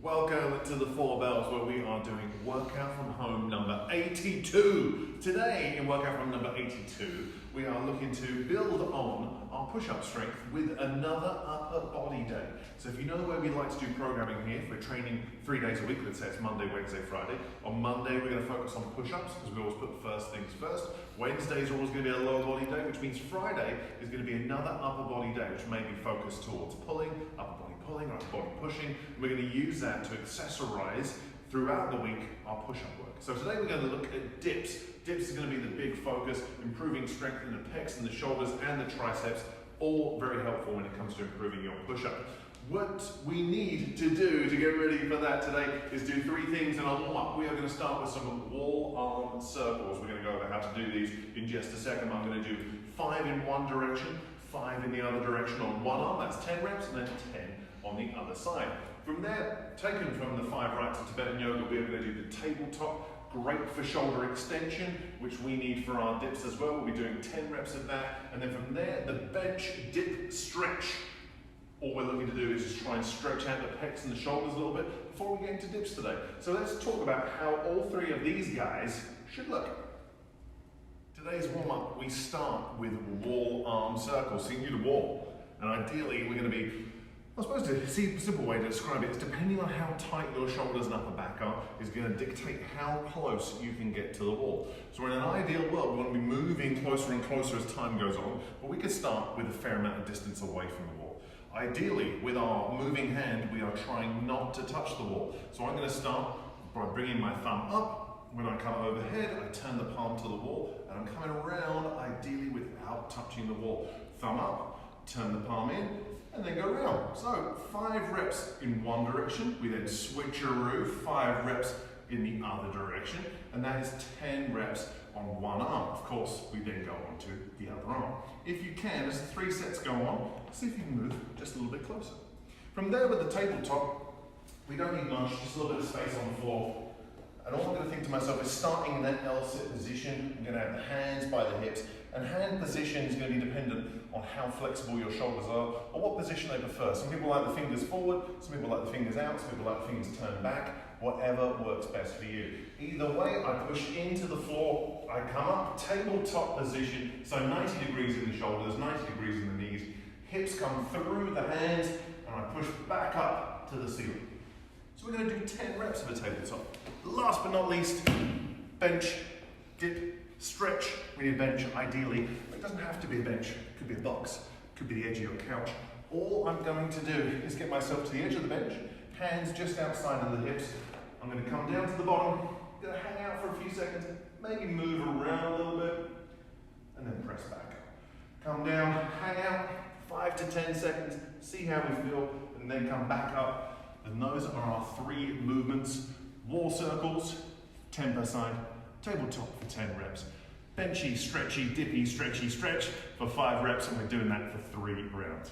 Welcome to the Four Bells, where we are doing workout from home number 82. Today in workout from number 82, we are looking to build on our push-up strength with another upper body day. So if you know the way we like to do programming here, if we're training 3 days a week, let's say it's Monday, Wednesday, Friday. On Monday, we're going to focus on push-ups because we always put first things first. Wednesday is always going to be a lower body day, which means Friday is going to be another upper body day, which may be focused towards pulling, upper body pulling, or upper body pushing. We're going to use that to accessorize throughout the week our push-up work. So today we're going to look at dips. Dips is going to be the big focus, improving strength in the pecs and the shoulders and the triceps, all very helpful when it comes to improving your push-up. What we need to do to get ready for that today is do 3 things in our warm-up. We are going to start with some wall arm circles. We're going to go over how to do these in just a second. I'm going to do 5 in one direction, 5 in the other direction on one arm. That's 10 reps, and then 10 on the other side. From there, taken from the 5 rights of Tibetan yoga, we are going to do the tabletop. Great for shoulder extension, which we need for our dips as well. We'll be doing 10 reps of that. And then from there, the bench dip stretch. All we're looking to do is just try and stretch out the pecs and the shoulders a little bit before we get into dips today. So let's talk about how all 3 of these guys should look. Today's warm-up, we start with wall arm circles. So you can do the wall. And ideally, we're going to be, I suppose the simple way to describe it is depending on how tight your shoulders and upper back are is going to dictate how close you can get to the wall. So in an ideal world, we want to be moving closer and closer as time goes on, but we could start with a fair amount of distance away from the wall. Ideally, with our moving hand, we are trying not to touch the wall. So I'm going to start by bringing my thumb up. When I come overhead, I turn the palm to the wall, and I'm coming around, ideally without touching the wall. Thumb up, turn the palm in, and then go around. So 5 reps in one direction, we then switcheroo, 5 reps in the other direction, and that is 10 reps on one arm. Of course, we then go on to the other arm. If you can, as 3 sets go on, see if you can move just a little bit closer. From there with the tabletop, we don't need much, just a little bit of space on the floor. And all I'm going to think to myself is starting in that L-sit position, I'm going to have the hands by the hips, and hand position is going to be dependent on how flexible your shoulders are or what position they prefer. Some people like the fingers forward, some people like the fingers out, some people like the fingers turned back, whatever works best for you. Either way, I push into the floor, I come up, tabletop position, so 90 degrees in the shoulders, 90 degrees in the knees, hips come through the hands, and I push back up to the ceiling. So we're going to do 10 reps of a tabletop. Last but not least, bench, dip, stretch. We need a bench, ideally. It doesn't have to be a bench. It could be a box. It could be the edge of your couch. All I'm going to do is get myself to the edge of the bench, hands just outside of the hips. I'm going to come down to the bottom, going to hang out for a few seconds, maybe move around a little bit, and then press back. Come down, hang out, 5 to 10 seconds, see how we feel, and then come back up. And those are our 3 movements. Wall circles, 10 per side, tabletop for 10 reps. Benchy, stretchy, dippy, stretchy, stretch for 5 reps, and we're doing that for 3 rounds.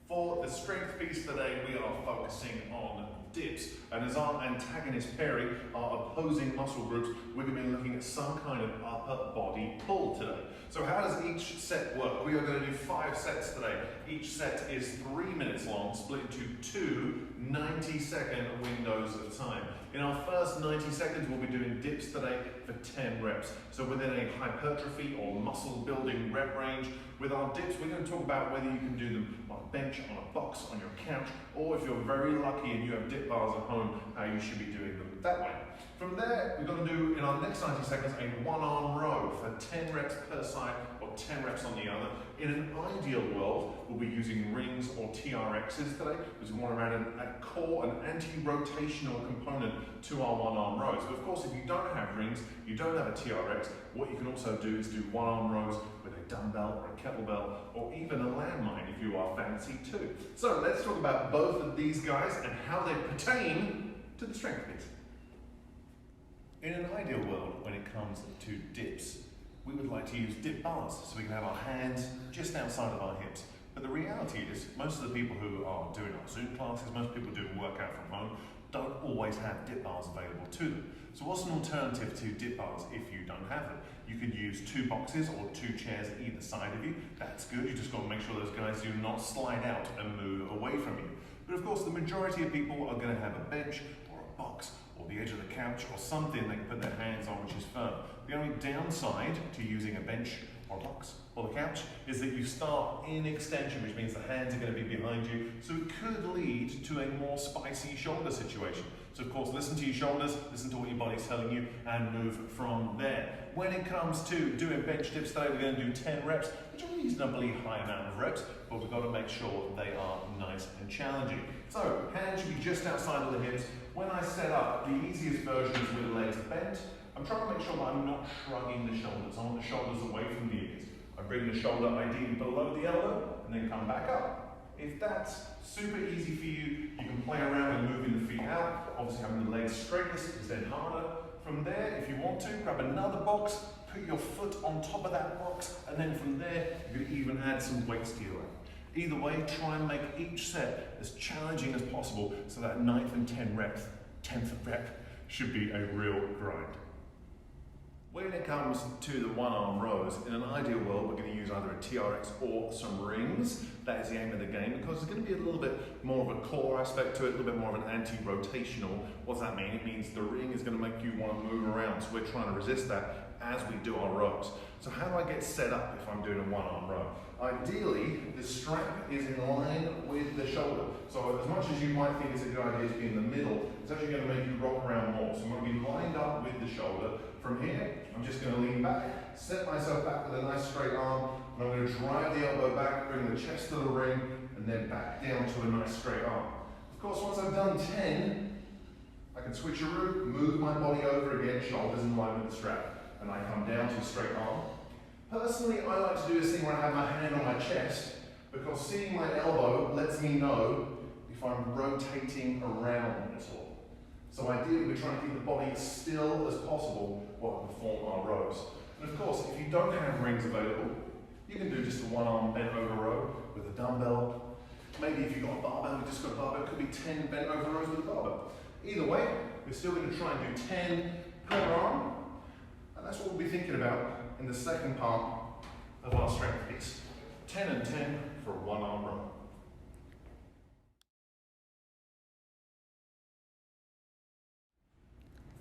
For the strength piece today, we are focusing on dips, and as our antagonist pairing, our opposing muscle groups, we're going to be looking at some kind of upper body pull today. So how does each set work? We are going to do 5 sets today. Each set is 3 minutes long, split into 2 90-second windows of time. In our first 90 seconds, we'll be doing dips today for 10 reps. So within a hypertrophy or muscle building rep range, with our dips, we're going to talk about whether you can do them on a bench, on a box, on your couch, or if you're very lucky and you have dip bars at home, how you should be doing them that way. From there, we're going to do, in our next 90 seconds, a one-arm row for 10 reps per side or 10 reps on the other. In an ideal world, we'll be using rings or TRXs today, because we want to add a core, an anti-rotational component to our one-arm rows. But of course, if you don't have rings, you don't have a TRX, what you can also do is do one-arm rows with a dumbbell or a kettlebell, or even a landmine if you are fancy too. So let's talk about both of these guys and how they pertain to the strength piece. In an ideal world, when it comes to dips, we would like to use dip bars so we can have our hands just outside of our hips. But the reality is, most of the people who are doing our Zoom classes, most people doing workout from home, don't always have dip bars available to them. So what's an alternative to dip bars if you don't have them? You could use 2 boxes or 2 chairs either side of you. That's good. You just got to make sure those guys do not slide out and move away from you. But of course, the majority of people are going to have a bench or a box or the edge of the couch or something they can put their hands on which is firm. The only downside to using a bench or a box or the couch is that you start in extension, which means the hands are going to be behind you, so it could lead to a more spicy shoulder situation. So of course, listen to your shoulders, listen to what your body's telling you, and move from there. When it comes to doing bench dips today, we're going to do 10 reps, which is a reasonably high amount of reps, but we've got to make sure they are nice and challenging. So, hands should be just outside of the hips. When I set up, the easiest version is with the legs bent. I'm trying to make sure that I'm not shrugging the shoulders. I want the shoulders away from the ears. I bring the shoulder ideally below the elbow, and then come back up. If that's super easy for you, you can play around and moving the feet out. Obviously having the legs straightness is then harder. From there, if you want to, grab another box, put your foot on top of that box, and then from there, you can even add some weights to your leg. Either way, try and make each set as challenging as possible so that 9th and 10th rep should be a real grind. When it comes to the one-arm rows, in an ideal world, we're going to use either a TRX or some rings. That is the aim of the game, because there's going to be a little bit more of a core aspect to it, a little bit more of an anti-rotational. What does that mean? It means the ring is going to make you want to move around, so we're trying to resist that as we do our rows. So how do I get set up if I'm doing a one-arm row? Ideally, the strap is in line with the shoulder. So as much as you might think it's a good idea to be in the middle, it's actually going to make you rock around more. So I'm going to be lined up with the shoulder. From here, I'm just going to lean back, set myself back with a nice straight arm, and I'm going to drive the elbow back, bring the chest to the ring, and then back down to a nice straight arm. Of course, once I've done 10, I can switch a route, move my body over again, shoulders in line with the strap, and I come down to a straight arm. Personally, I like to do this thing where I have my hand on my chest, because seeing my elbow lets me know if I'm rotating around at all. So ideally, we're trying to keep the body as still as possible while we perform our rows. And of course, if you don't have rings available, you can do just a one-arm bent over row with a dumbbell. Maybe if you've got a barbell, you've just got a barbell, it could be 10 bent over rows with a barbell. Either way, we're still going to try and do 10 per arm, and that's what we'll be thinking about in the second part of our strength piece. 10 and 10 for a one-arm row.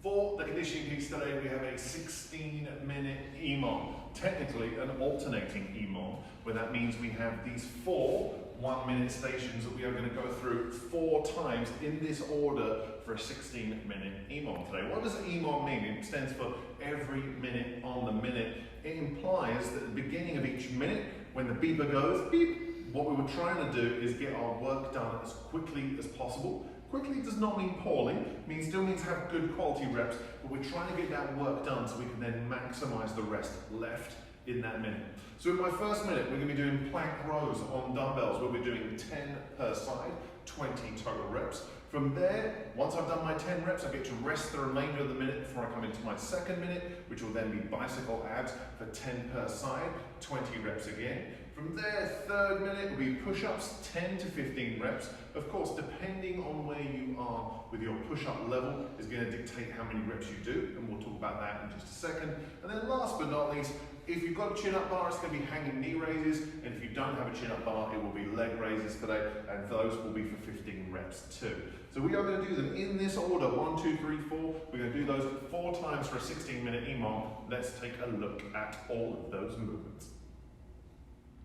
For the conditioning piece today, we have a 16-minute EMOM, technically an alternating EMOM, where that means we have these 4 one-minute stations that we are going to go through 4 times in this order for a 16-minute EMOM today. What does EMOM mean? It stands for every minute on the minute. It implies that at the beginning of each minute, when the beeper goes, beep, what we were trying to do is get our work done as quickly as possible. Quickly does not mean poorly, still means have good quality reps, but we're trying to get that work done so we can then maximize the rest left in that minute. So in my first minute, we're going to be doing plank rows on dumbbells, where we're doing 10 per side, 20 total reps. From there, once I've done my 10 reps, I get to rest the remainder of the minute before I come into my second minute, which will then be bicycle abs for 10 per side, 20 reps again. From there, third minute will be push-ups, 10 to 15 reps. Of course, depending on where you are with your push-up level is going to dictate how many reps you do, and we'll talk about that in just a second. And then last but not least, if you've got a chin-up bar, it's going to be hanging knee raises, and if you don't have a chin-up bar, it will be leg raises today, and those will be for 15 reps too. So we are going to do them in this order, 1, 2, 3, 4. We're going to do those 4 times for a 16-minute EMOM. Let's take a look at all of those movements.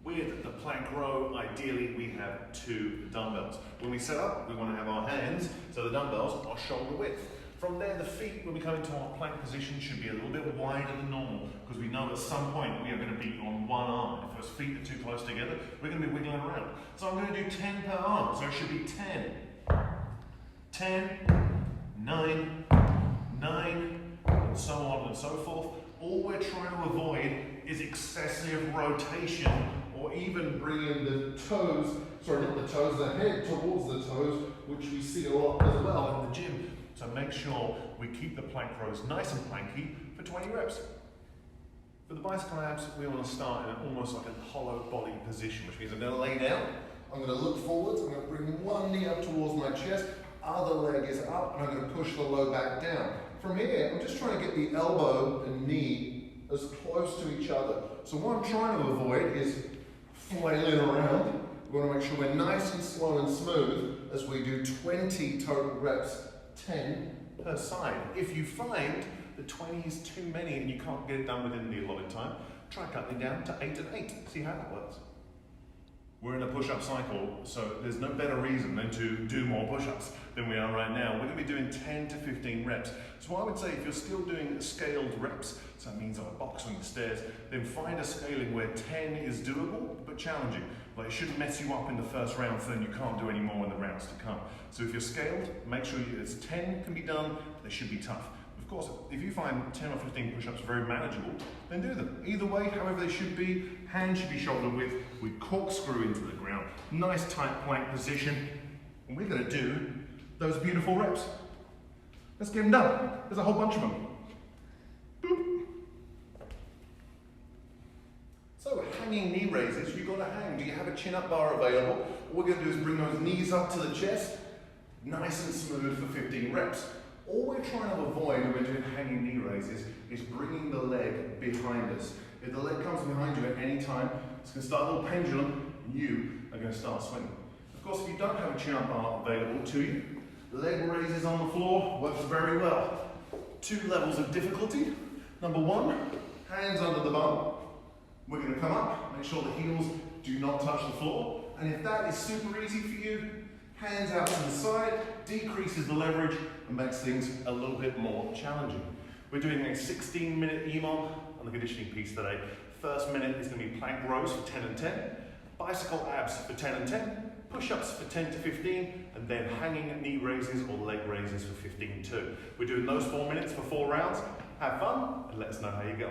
With the plank row, ideally we have 2 dumbbells. When we set up, we want to have our hands, so the dumbbells are shoulder width. From there, the feet, when we come into our plank position, should be a little bit wider than normal, because we know at some point we are going to be on one arm. If those feet are too close together, we're going to be wiggling around. So I'm going to do 10 per arm, so it should be 10, 10, 9, 9, and so on and so forth. All we're trying to avoid is excessive rotation, or even bringing the toes, sorry, not the toes, the head towards the toes, which we see a lot as well in the gym. So make sure we keep the plank rows nice and planky for 20 reps. For the bicycle abs, we want to start in almost like a hollow body position, which means I'm going to lay down, I'm going to look forwards, I'm going to bring one knee up towards my chest, other leg is up, and I'm going to push the low back down. From here, I'm just trying to get the elbow and knee as close to each other. So what I'm trying to avoid is flailing around. We want to make sure we're nice and slow and smooth as we do 20 total reps, 10 per side. If you find that 20 is too many and you can't get it done within the allotted time, try cutting down to 8 and 8. See how that works. We're in a push-up cycle, so there's no better reason than to do more push-ups than we are right now. We're going to be doing 10 to 15 reps. So I would say if you're still doing scaled reps, so that means on a box on the stairs, then find a scaling where 10 is doable but challenging. Like it shouldn't mess you up in the first round so then you can't do any more in the rounds to come. So if you're scaled, make sure it's 10 can be done, but they should be tough. Of course, if you find 10 or 15 push-ups very manageable, then do them. Either way, however they should be, hands should be shoulder width, we corkscrew into the ground, nice tight plank position, and we're going to do those beautiful reps. Let's get them done. There's a whole bunch of them. Boop. So hanging knee raises, you've got to hang. Do you have a chin-up bar available? All we're going to do is bring those knees up to the chest, nice and smooth for 15 reps. All we're trying to avoid when we're doing hanging knee raises is bringing the leg behind us. If the leg comes behind you at any time, it's going to start a little pendulum, and you are going to start swinging. Of course, if you don't have a chin-up bar available to you, leg raises on the floor works very well. 2 levels of difficulty. Number 1, hands under the bum. We're going to come up, make sure the heels do not touch the floor. And if that is super easy for you, hands out to the side, decreases the leverage and makes things a little bit more challenging. We're doing a 16-minute EMOM on the conditioning piece today. First minute is going to be plank rows for 10 and 10, bicycle abs for 10 and 10, push-ups for 10 to 15, and then hanging knee raises or leg raises for 15 too. We're doing those 4 minutes for 4 rounds. Have fun and let us know how you go.